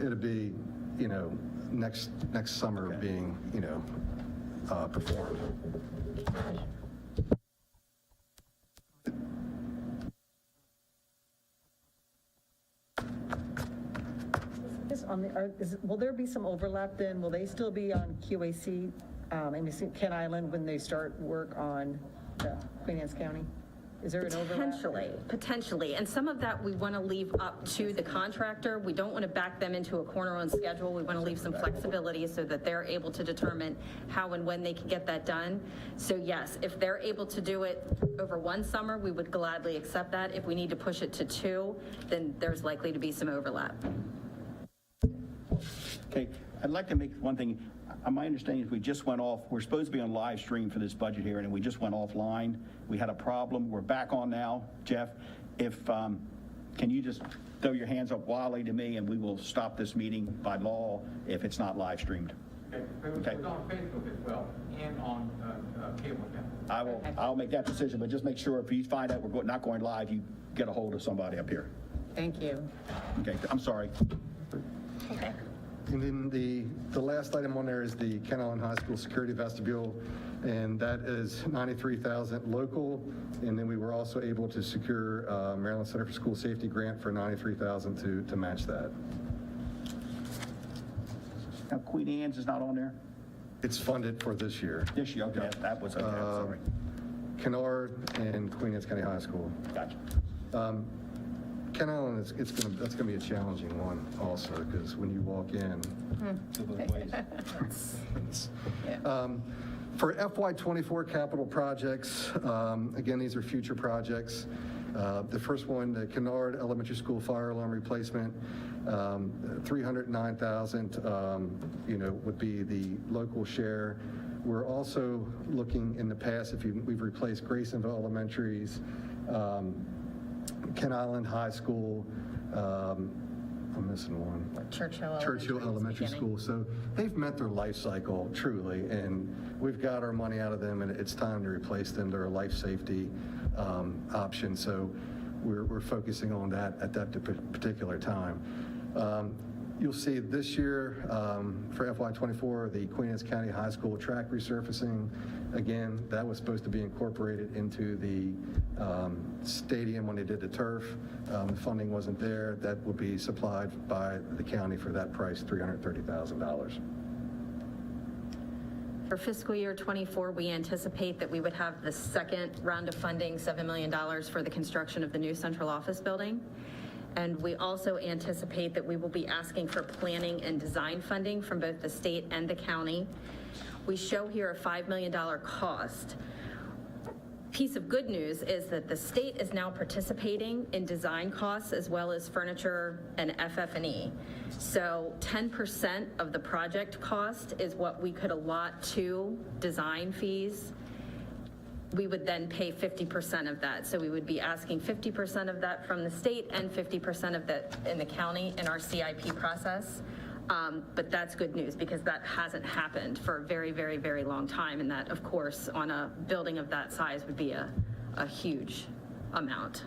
it'll be, next summer being, performed. Will there be some overlap then? Will they still be on QAC, Kent Island when they start work on Queen Anne's County? Is there an overlap? Potentially. And some of that we want to leave up to the contractor. We don't want to back them into a corner on schedule. We want to leave some flexibility so that they're able to determine how and when they can get that done. So yes, if they're able to do it over one summer, we would gladly accept that. If we need to push it to 2, then there's likely to be some overlap. Okay, I'd like to make one thing. My understanding is we just went off, we're supposed to be on live stream for this budget hearing, and we just went offline. We had a problem. We're back on now. Jeff, can you just throw your hands up wildly to me, and we will stop this meeting by law if it's not live streamed. Okay. It was on Facebook as well, and on cable channel. I'll make that decision, but just make sure if you find out we're not going live, you get a hold of somebody up here. Thank you. Okay, I'm sorry. Okay. And then the last item on there is the Kent Island High School security vestibule, and that is $93,000 local. And then we were also able to secure Maryland Center for School Safety grant for $93,000 to match that. Now, Queen Anne's is not on there? It's funded for this year. This year, okay, that was, okay, I'm sorry. Kennard and Queen Anne's County High School. Gotcha. Kent Island, that's gonna be a challenging one also, because when you walk in. For FY24 capital projects, again, these are future projects. The first one, the Kennard Elementary School fire alarm replacement, $309,000, would be the local share. We're also looking in the past, we've replaced Graysonville Elementaries, Kent Island High School, I'm missing one. Churchill Elementary School. So they've met their life cycle, truly, and we've got our money out of them, and it's time to replace them. They're a life safety option, so we're focusing on that at that particular time. You'll see this year, for FY24, the Queen Anne's County High School track resurfacing. Again, that was supposed to be incorporated into the stadium when they did the turf. The funding wasn't there. That will be supplied by the county for that price, $330,000. For fiscal year 24, we anticipate that we would have the second round of funding, $7 million for the construction of the new central office building. And we also anticipate that we will be asking for planning and design funding from both the state and the county. We show here a $5 million cost. Piece of good news is that the state is now participating in design costs as well as furniture and FF&E. So 10% of the project cost is what we could allot to design fees. We would then pay 50% of that. So we would be asking 50% of that from the state and 50% of that in the county in our CIP process. But that's good news because that hasn't happened for a very, very, very long time. And that, of course, on a building of that size would be a huge amount.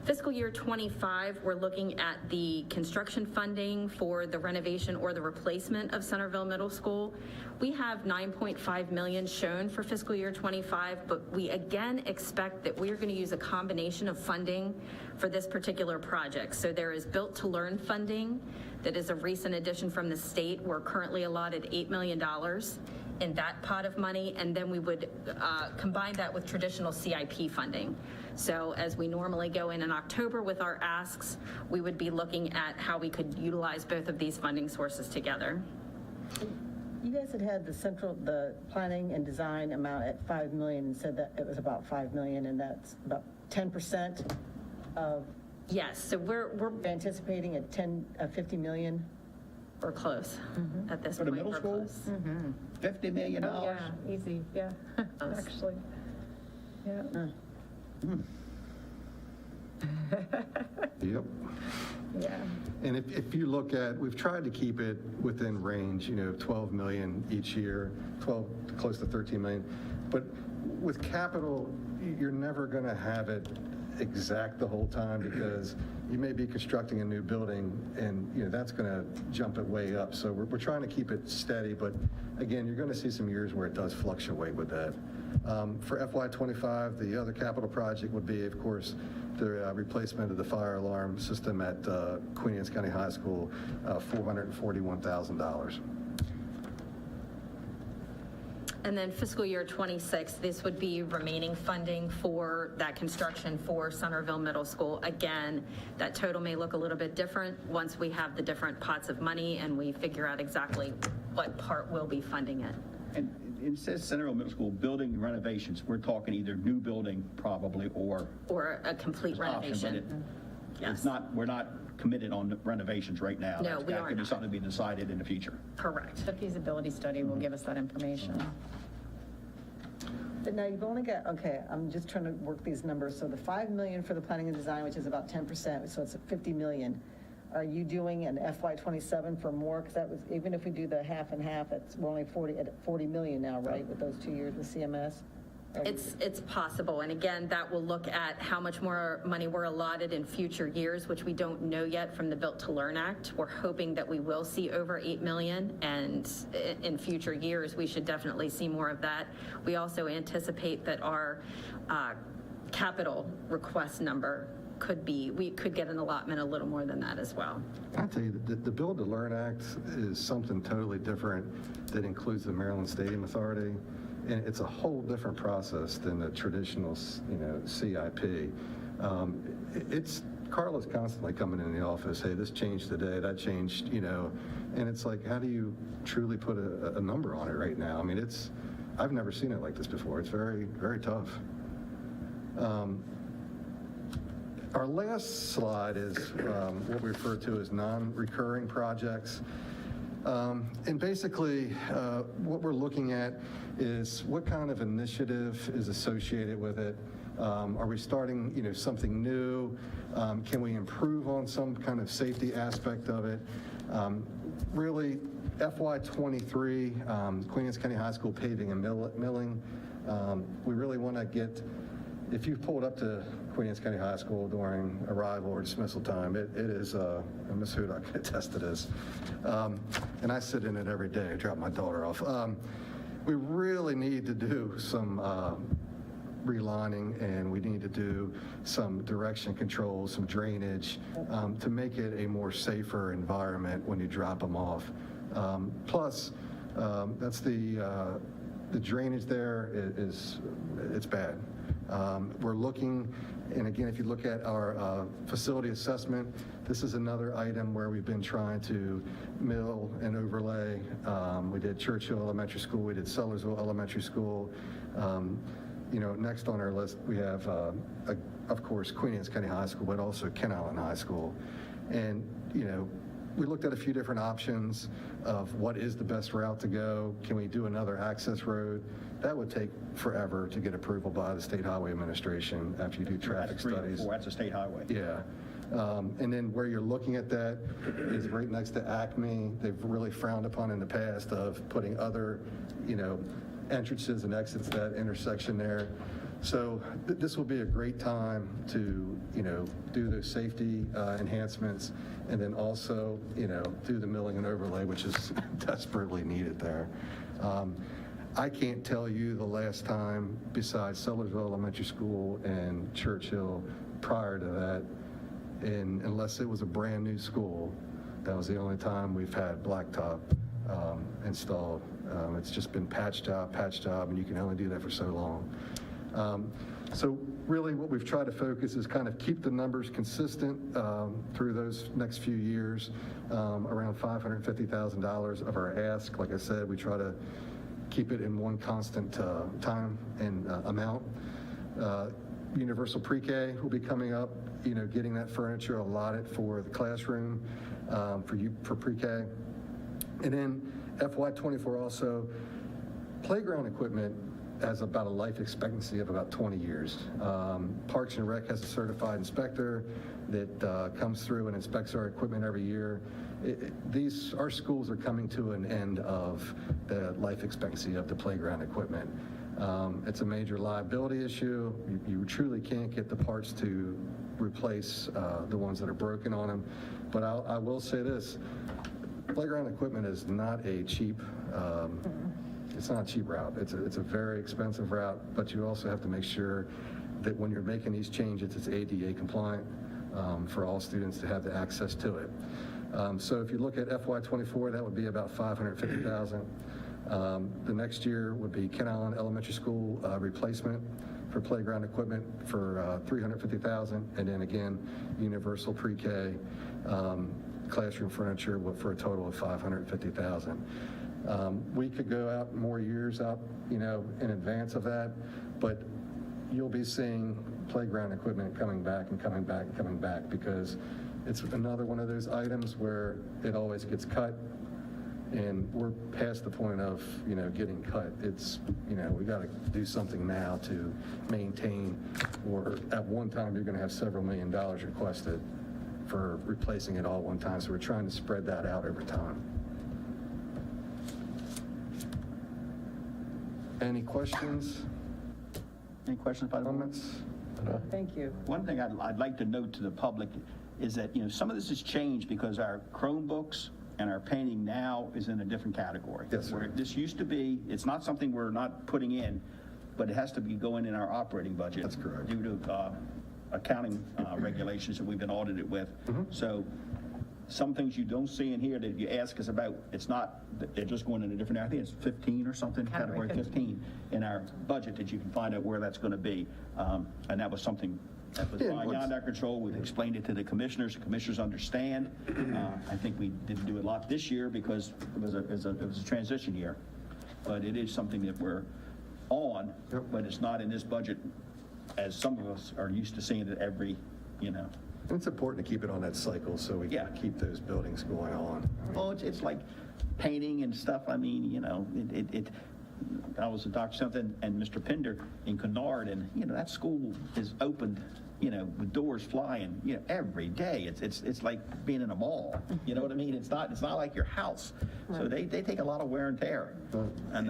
Fiscal year 25, we're looking at the construction funding for the renovation or the replacement of Centerville Middle School. We have $9.5 million shown for fiscal year 25, but we again expect that we are going to use a combination of funding for this particular project. So there is Built to Learn funding that is a recent addition from the state. We're currently allotted $8 million in that pot of money, and then we would combine that with traditional CIP funding. So as we normally go in October with our asks, we would be looking at how we could utilize both of these funding sources together. You guys had the planning and design amount at $5 million and said that it was about $5 million, and that's about 10% of. Yes, so we're anticipating at 50 million. We're close at this For point. the middle We're school? close. $50 million? Oh, yeah, easy, yeah, actually. Yeah. Yep. Yeah. And if you look at, we've tried to keep it within range, 12 million each year, close to 13 million. But with capital, you're never going to have it exact the whole time because you may be constructing a new building and, that's going to jump it way up. So we're trying to keep it steady, but again, you're going to see some years where it does fluctuate with that. For FY25, the other capital project would be, of course, the replacement of the fire alarm system at Queen Anne's County High School, $441,000. And then fiscal year 26, this would be remaining funding for that construction for Centerville Middle School. Again, that total may look a little bit different once we have the different pots of money and we figure out exactly what part will be funding it. And it says Centerville Middle School building renovations. We're talking either new building probably or Or a complete option, but renovation. it's not, we're not committed on the renovations right now. No, we That are could be not. something to be decided in the future. Correct. The feasibility study will give us that information. But now you've only got, okay, I'm just trying to work these numbers. So the 5 million for the planning and design, which is about 10%, so it's 50 million. Are you doing an FY27 for more? Because that was, even if we do the half and half, we're only 40 million now, right, with those 2 years with CMS? It's possible. And again, that will look at how much more money we're allotted in future years, which we don't know yet from the Built to Learn Act. We're hoping that we will see over 8 million, and in future years, we should definitely see more of that. We also anticipate that our capital request number we could get an allotment a little more than that as well. I tell you, the Build to Learn Act is something totally different that includes the Maryland Stadium Authority. And it's a whole different process than the traditional, CIP. Carla's constantly coming in the office, hey, this changed today, that changed, and it's like, how do you truly put a number on it right now? I mean, I've never seen it like this before. It's very, very tough. Our last slide is what we refer to as non-recurring projects. And basically, what we're looking at is what kind of initiative is associated with it. Are we starting, something new? Can we improve on some kind of safety aspect of it? Really, FY23, Queen Anne's County High School paving and milling. We really want to get, if you've pulled up to Queen Anne's County High School during arrival or dismissal time, it is, and Ms. Hudak can attest to this, and I sit in it every day. I drop my daughter off. We really need to do some relining, and we need to do some direction control, some drainage, to make it a more safer environment when you drop them off. Plus, that's the drainage there it's bad. We're looking, and again, if you look at our facility assessment, this is another item where we've been trying to mill and overlay. We did Churchill Elementary School, we did Sellersville Elementary School. Next on our list, we have, of course, Queen Anne's County High School, but also Kent Island High School. And, we looked at a few different options of what is the best route to go. Can we do another access road? That would take forever to get approval by the State Highway Administration after you do traffic That's 3 or studies. 4, that's a state highway. Yeah. And then where you're looking at that is right next to Acme. They've really frowned upon in the past of putting other, entrances and exits to that intersection there. So this will be a great time to, do those safety enhancements, and then also, do the milling and overlay, which is desperately needed there. I can't tell you the last time, besides Sellersville Elementary School and Churchill prior to that, unless it was a brand new school, that was the only time we've had blacktop installed. It's just been patch job, and you can only do that for so long. So really what we've tried to focus is kind of keep the numbers consistent through those next few years, around $550,000 of our ask. Like I said, we try to keep it in one constant time and amount. Universal Pre-K will be coming up, getting that furniture allotted for the classroom for Pre-K. And then FY24 also, playground equipment has about a life expectancy of about 20 years. Parks and Rec has a certified inspector that comes through and inspects our equipment every year. Our schools are coming to an end of the life expectancy of the playground equipment. It's a major liability issue. You truly can't get the parts to replace the ones that are broken on them. But I will say this, playground equipment is not a cheap, it's not a cheap route. It's a very expensive route, but you also have to make sure that when you're making these changes, it's ADA compliant for all students to have the access to it. So if you look at FY24, that would be about $550,000. The next year would be Ken Island Elementary School replacement for playground equipment for $350,000, and then again, universal pre-K classroom furniture for a total of $550,000. We could go out more years out, in advance of that, but you'll be seeing playground equipment coming back and coming back and coming back, because it's another one of those items where it always gets cut, and we're past the point of, getting cut. It's, we got to do something now to maintain, or at one time, you're going to have several $1 million requested for replacing it all at one time, so we're trying to spread that out over time. Any questions, Any questions by the board? comments? Thank you. One thing I'd like to note to the public is that, some of this has changed because our Chromebooks and our painting now is in a different category. Yes, sir. Where this used to be, it's not something we're not putting in, but it has to be going in our operating budget. That's correct. Due to accounting regulations that we've been audited with. So some things you don't see in here that you ask us about, it's not, they're just going in a different, I think it's 15 or something, category 15 in our budget, that you can find out where that's going to be. And that was something that was beyond our control. We've explained it to the commissioners. The commissioners understand. I think we didn't do a lot this year because it was a transition year. But it is something that we're on, but it's not in this budget as some of us are used to seeing it every, And it's important to keep it on that cycle so we can keep those buildings going on. Well, it's like painting and stuff. I mean, I was at Dr. Something and Mr. Pinder in Kennard, and, that school is opened, with doors flying, every day. It's like being in a mall. You know what I mean? It's not like your house. So they take a lot of wear and tear. And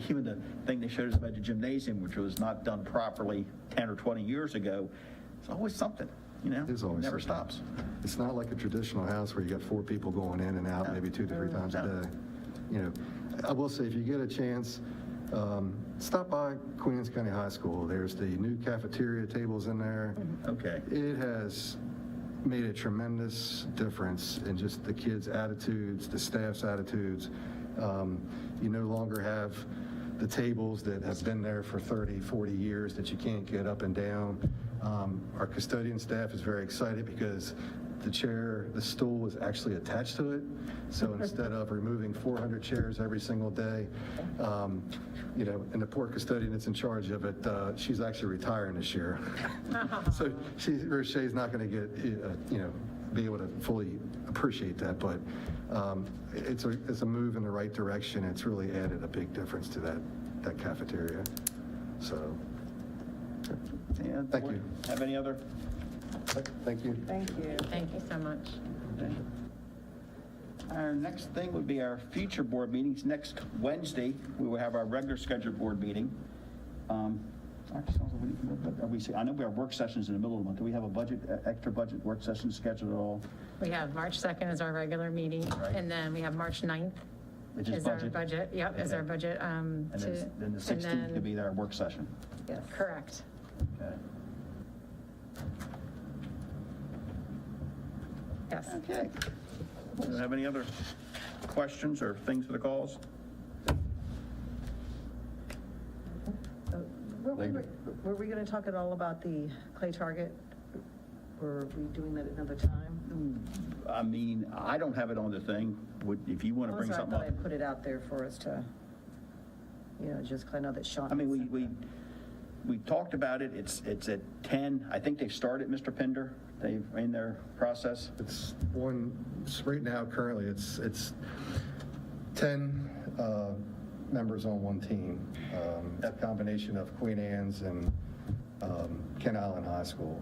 even the thing they showed us about the gymnasium, which was not done properly 10 or 20 years ago, it's always something. There's always never something. stops. It's not like a traditional house where you got 4 people going in and out, maybe 2 to 3 times a day. I will say, if you get a chance, stop by Queen Anne's County High School. There's the new cafeteria tables in there. Okay. It has made a tremendous difference in just the kids' attitudes, the staff's attitudes. You no longer have the tables that have been there for 30, 40 years that you can't get up and down. Our custodian staff is very excited because the stool is actually attached to it. So instead of removing 400 chairs every single day, and the poor custodian that's in charge of it, she's actually retiring this year. So Shay's not going to get, be able to fully appreciate that, but it's a move in the right direction. It's really added a big difference to that cafeteria. So, Yeah, thank you. Have any other? Thank you. Thank you. Thank you so much. Our next thing would be our future board meetings. Next Wednesday, we will have our regular scheduled board meeting. I know we have work sessions in the middle of the month. Do we have a extra budget work session scheduled at all? We have March 2nd is our regular meeting, and then we have March 9th Which is our budget? budget. Yep, is our budget. And then the 16th could be our work session. Yes. Correct. Okay. Yes. Okay. Do you have any other questions or things for the calls? Were we going to talk at all about the clay target? Or are we doing that another time? I mean, I don't have it on the thing. If you want to bring Also, something I up. thought I'd put it out there for us to, just 'cause I know that Sean. I mean, we talked about it. It's at 10. I think they've started, Mr. Pinder. They've in their process. It's right now, currently, it's 10 members on one team. A combination of Queen Anne's and Ken Island High School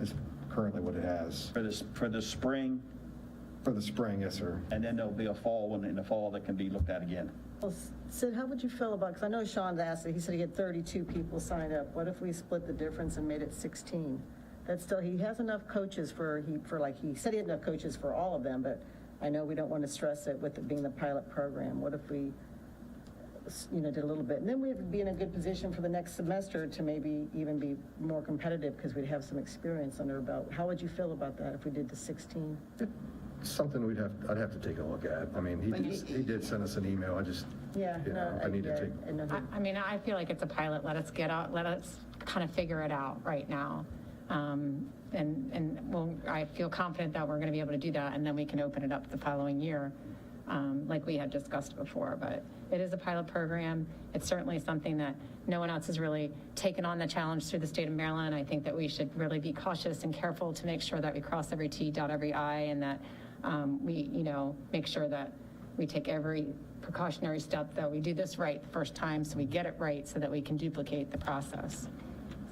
is currently what it has. For the spring, For the spring, yes, sir. and then there'll be a fall one in the fall that can be looked at again. Well, Sid, how would you feel about, because I know Sean's asked it, he said he had 32 people signed up. What if we split the difference and made it 16? That's still, he has enough coaches he said he had enough coaches for all of them, but I know we don't want to stress it with it being the pilot program. What if we, did a little bit? And then we'd be in a good position for the next semester to maybe even be more competitive because we'd have some experience under our belt. How would you feel about that if we did the 16? Something I'd have to take a look at. I mean, he did send us an email. I need to take. I mean, I feel like it's a pilot. Let us kind of figure it out right now. I feel confident that we're going to be able to do that, and then we can open it up the following year, like we had discussed before. But it is a pilot program. It's certainly something that no one else has really taken on the challenge through the state of Maryland. I think that we should really be cautious and careful to make sure that we cross every T, dot every I, and that we, make sure that we take every precautionary step, that we do this right the first time so we get it right so that we can duplicate the process.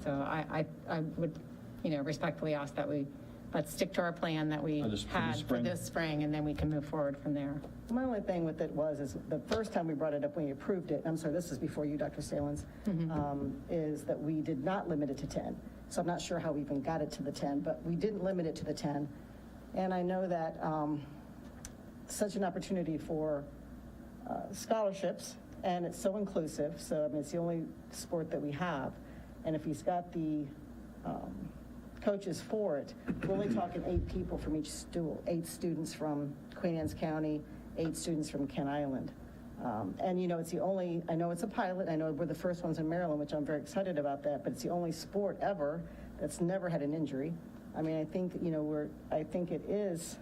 So I would, respectfully ask that let's stick to our plan that we had for this spring, and then we can move forward from there. My only thing with it is the first time we brought it up when we approved it, I'm sorry, this is before you, Dr. Salins, is that we did not limit it to 10. So I'm not sure how we even got it to the 10, but we didn't limit it to the 10. And I know that such an opportunity for scholarships, and it's so inclusive. So, I mean, it's the only sport that we have. And if he's got the coaches for it, we're only talking 8 people from each stool, 8 students from Queen Anne's County, 8 students from Kent Island. And, it's the only, I know it's a pilot, I know we're the first ones in Maryland, which I'm very excited about that, but it's the only sport ever that's never had an injury. I mean, I think, I think it is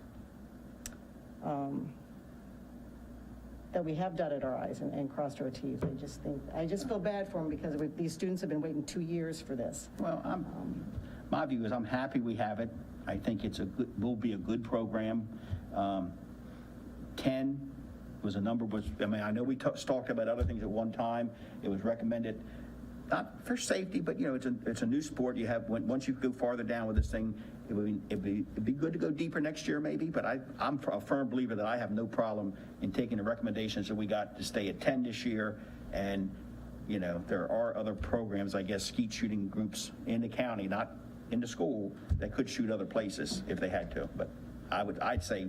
that we have dotted our I's and crossed our T's. I just feel bad for them because these students have been waiting 2 years for this. Well, my view is I'm happy we have it. I think will be a good program. 10 was a number, I know we talked about other things at one time. It was recommended, not for safety, but it's a new sport. You have, once you go farther down with this thing, it'd be good to go deeper next year maybe, but I'm a firm believer that I have no problem in taking the recommendations that we got to stay at 10 this year. And there are other programs, I guess, skeet shooting groups in the county, not in the school, that could shoot other places if they had to. But I'd say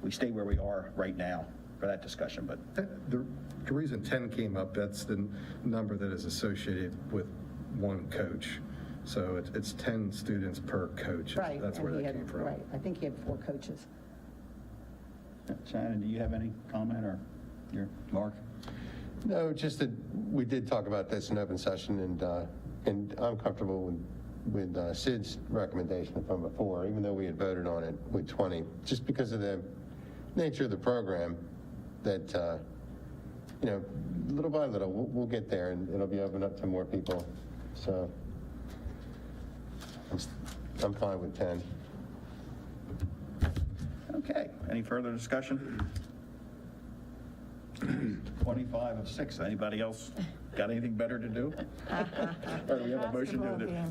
we stay where we are right now for that discussion. But The reason 10 came up, that's the number that is associated with one coach. So it's 10 students per coach. Right. That's where that came from. Right. I think he had 4 coaches. Shannon, do you have any comment or Mark? No, just that we did talk about this in open session, and I'm comfortable with Sid's recommendation from before, even though we had voted on it with 20, just because of the nature of the program, that little by little we'll get there, and it'll be open up to more people. So I'm fine with 10. Okay, any further discussion? 25 of 6. Anybody else got anything better to do? Or do we have a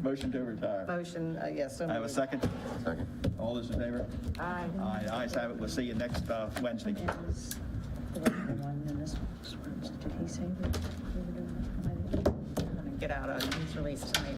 motion to retire? Motion, yes. So I have a second. Second. All those in favor? Aye. Aye, ayes have it. We'll see you next Wednesday. The one in this one. Did he say that we were doing that? I'm going to get out a news release tonight.